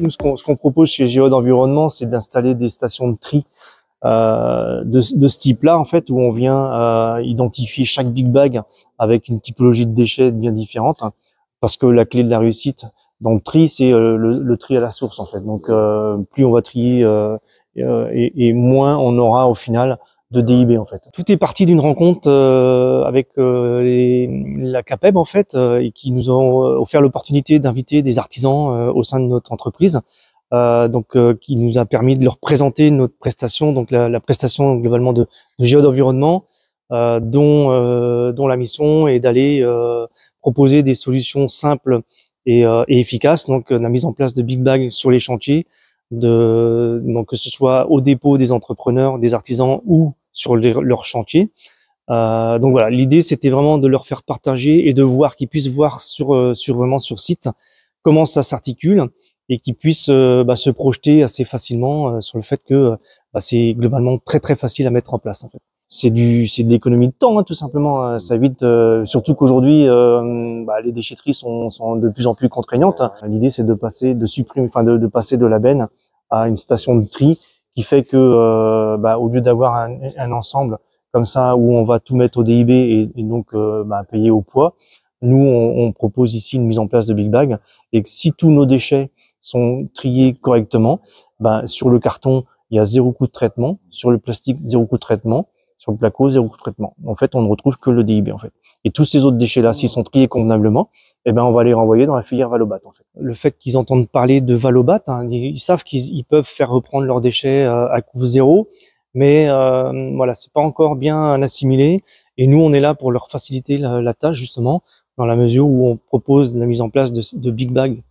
nous, ce qu'on propose chez Géode Environnement, c'est d'installer des stations de tri de ce type-là, en fait, où on vient identifier chaque big bag avec une typologie de déchets bien différente, hein, parce que la clé de la réussite dans le tri, c'est le tri à la source, en fait. Donc, plus on va trier et moins on aura au final de DIB, en fait. Tout est parti d'une rencontre avec la CAPEB, en fait, et qui nous ont offert l'opportunité d'inviter des artisans au sein de notre entreprise. Qui nous a permis de leur présenter notre prestation, donc la prestation globalement de Géode Environnement, dont la mission est d'aller proposer des solutions simples et efficaces, donc la mise en place de big bags sur les chantiers, donc que ce soit au dépôt des entrepreneurs, des artisans ou sur leurs chantiers. Donc voilà, l'idée c'était vraiment de leur faire partager et de voir qu'ils puissent voir vraiment sur site comment ça s'articule et qu'ils puissent se projeter assez facilement sur le fait que c'est globalement très très facile à mettre en place, en fait. C'est de l'économie de temps, hein, tout simplement. Ça évite, surtout qu'aujourd'hui les déchetteries sont de plus en plus contraignantes. L'idée c'est de passer de passer de la benne à une station de tri qui fait que au lieu d'avoir un ensemble comme ça où on va tout mettre au DIB et donc payer au poids, nous on propose ici une mise en place de big bag, et que si tous nos déchets sont triés correctement, sur le carton il y a 0 coût de traitement, sur le plastique 0 coût de traitement, sur le placo 0 coût de traitement. En fait, on ne retrouve que le DIB, en fait. Et tous ces autres déchets là, s'ils sont triés convenablement, on va les renvoyer dans la filière Valobat, en fait. Le fait qu'ils entendent parler de Valobat, hein, ils savent qu'ils peuvent faire reprendre leurs déchets à coût zéro, mais voilà, c'est pas encore bien assimilé, et nous on est là pour leur faciliter la tâche, justement, dans la mesure où on propose la mise en place de big bags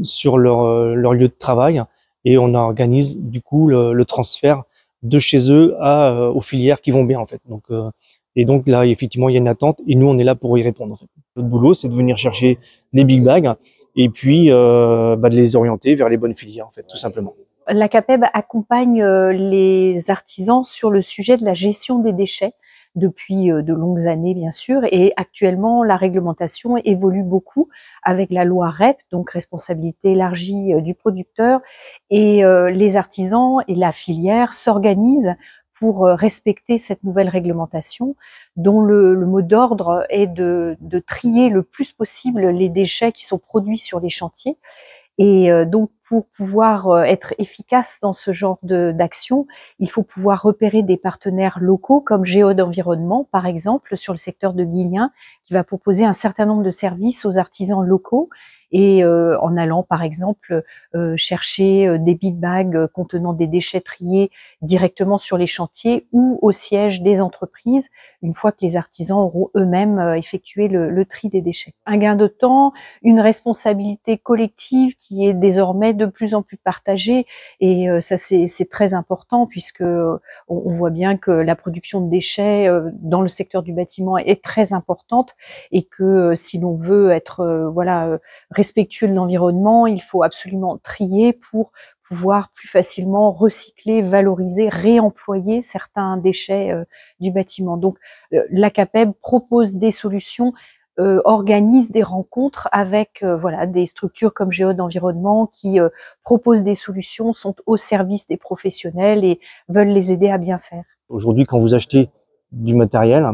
sur leur lieu de travail, et on organise du coup le transfert de chez eux aux filières qui vont bien, en fait. Donc là effectivement il y a une attente, et nous on est là pour y répondre, en fait. Notre boulot c'est de venir chercher les big bags et puis de les orienter vers les bonnes filières, en fait, tout simplement. La CAPEB accompagne les artisans sur le sujet de la gestion des déchets depuis de longues années, bien sûr, et actuellement la réglementation évolue beaucoup avec la loi REP, donc responsabilité élargie du producteur, et les artisans et la filière s'organisent pour respecter cette nouvelle réglementation, dont le mot d'ordre est de trier le plus possible les déchets qui sont produits sur les chantiers. Et donc, pour pouvoir être efficace dans ce genre d'action, il faut pouvoir repérer des partenaires locaux comme Géode Environnement, par exemple, sur le secteur de Guillen, qui va proposer un certain nombre de services aux artisans locaux, et en allant, par exemple, chercher des big bags contenant des déchets triés directement sur les chantiers ou au siège des entreprises, une fois que les artisans auront eux-mêmes effectué le tri des déchets. Un gain de temps, une responsabilité collective qui est désormais de plus en plus partagée, et ça c'est très important, puisque on voit bien que la production de déchets dans le secteur du bâtiment est très importante, et que si l'on veut être respectueux de l'environnement, il faut absolument trier pour pouvoir plus facilement recycler, valoriser, réemployer certains déchets du bâtiment. Donc la CAPEB propose des solutions, organise des rencontres avec des structures comme Géode Environnement qui proposent des solutions, sont au service des professionnels et veulent les aider à bien faire. Aujourd'hui, quand vous achetez du matériel,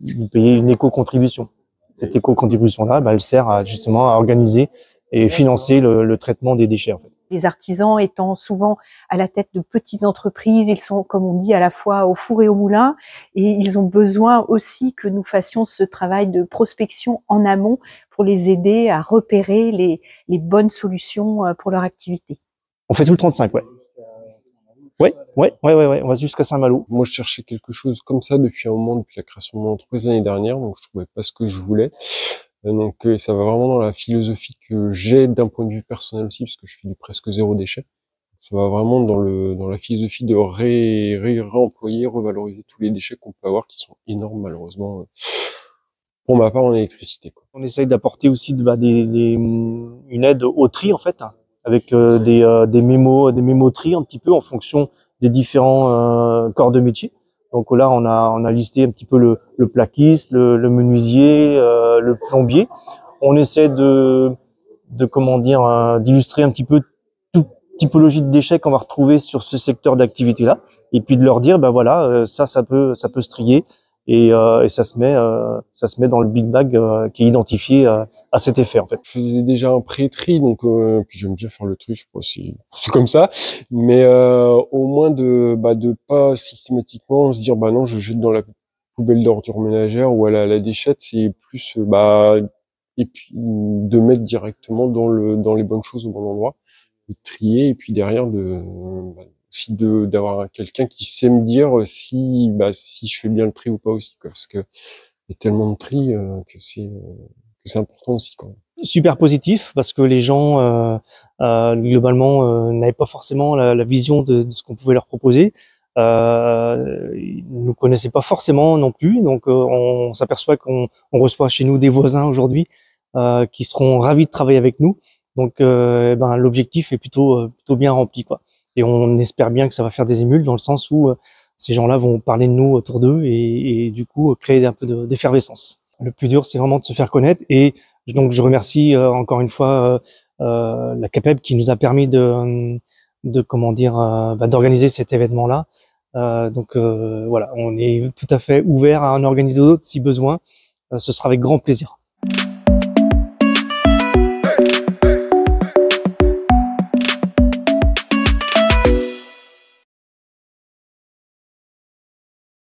vous payez une éco-contribution. Cette éco-contribution-là, elle sert justement à organiser et financer le traitement des déchets, en fait. Les artisans étant souvent à la tête de petites entreprises, ils sont, comme on dit, à la fois au four et au moulin, et ils ont besoin aussi que nous fassions ce travail de prospection en amont pour les aider à repérer les bonnes solutions pour leur activité. On fait tout le 35, ouais. Ouais, on va jusqu'à Saint-Malo. Moi, je cherchais quelque chose comme ça depuis un moment, depuis la création de mon entreprise l'année dernière, donc je trouvais pas ce que je voulais. Donc ça va vraiment dans la philosophie que j'ai d'un point de vue personnel aussi, parce que je fais du presque zéro déchet. Ça va vraiment dans la philosophie de réemployer, revaloriser tous les déchets qu'on peut avoir, qui sont énormes malheureusement, pour ma part en électricité, quoi. On essaye d'apporter aussi une aide au tri, en fait, avec des mémos tri un petit peu en fonction des différents corps de métier. Donc là, on a listé un petit peu le plaquiste, le menuisier, le plombier. On essaie d'illustrer un petit peu typologie de déchets qu'on va retrouver sur ce secteur d'activité-là, et puis de leur dire, ben voilà, ça peut se trier, et ça se met dans le big bag qui est identifié à cet effet en fait. Je faisais déjà un pré-tri, donc puis j'aime bien faire le tri, je sais pas si c'est comme ça, mais au moins de pas systématiquement se dire bah non je jette dans la poubelle d'ordures ménagères ou à la déchette, c'est plus et puis de mettre directement dans les bonnes choses au bon endroit, de trier et puis derrière aussi d'avoir quelqu'un qui sait me dire si je fais bien le tri ou pas aussi, quoi, parce que il y a tellement de tri que c'est important aussi, quoi. Super positif parce que les gens globalement n'avaient pas forcément la vision de ce qu'on pouvait leur proposer. Ils nous connaissaient pas forcément non plus, donc on s'aperçoit qu'on reçoit chez nous des voisins aujourd'hui qui seront ravis de travailler avec nous. Donc l'objectif est plutôt bien rempli, quoi. Et on espère bien que ça va faire des émules dans le sens où ces gens-là vont parler de nous autour d'eux et du coup créer un peu d'effervescence. Le plus dur, c'est vraiment de se faire connaître, et donc je remercie encore une fois la CAPEB qui nous a permis d'organiser cet événement-là. Voilà, on est tout à fait ouvert à en organiser d'autres si besoin. Ce sera avec grand plaisir.